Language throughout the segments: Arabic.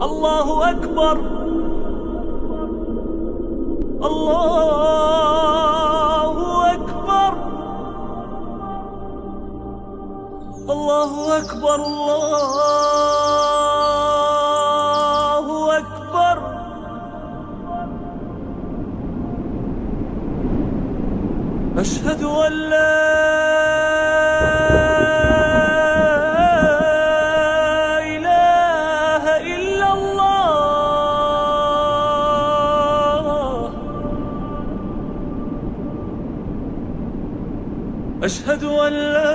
الله أكبر، الله أكبر، الله أكبر، الله أكبر. أشهد أن لا إله إلا الله. أشهد أن لا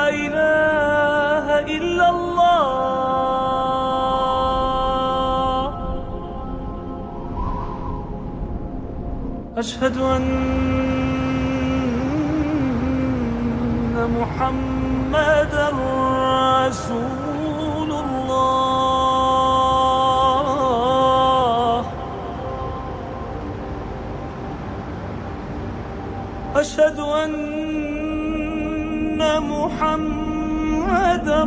إله إلا الله. أشهد أن محمدًا رسول الله. أشهد أن محمدًا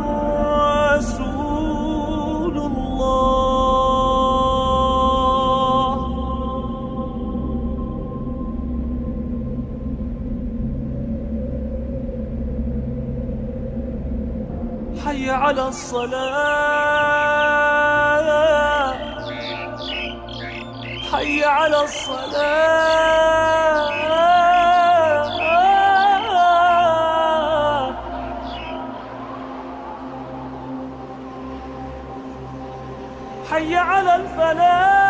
رسول الله. حي على الصلاة، حي على الصلاة. حي على الفلاح.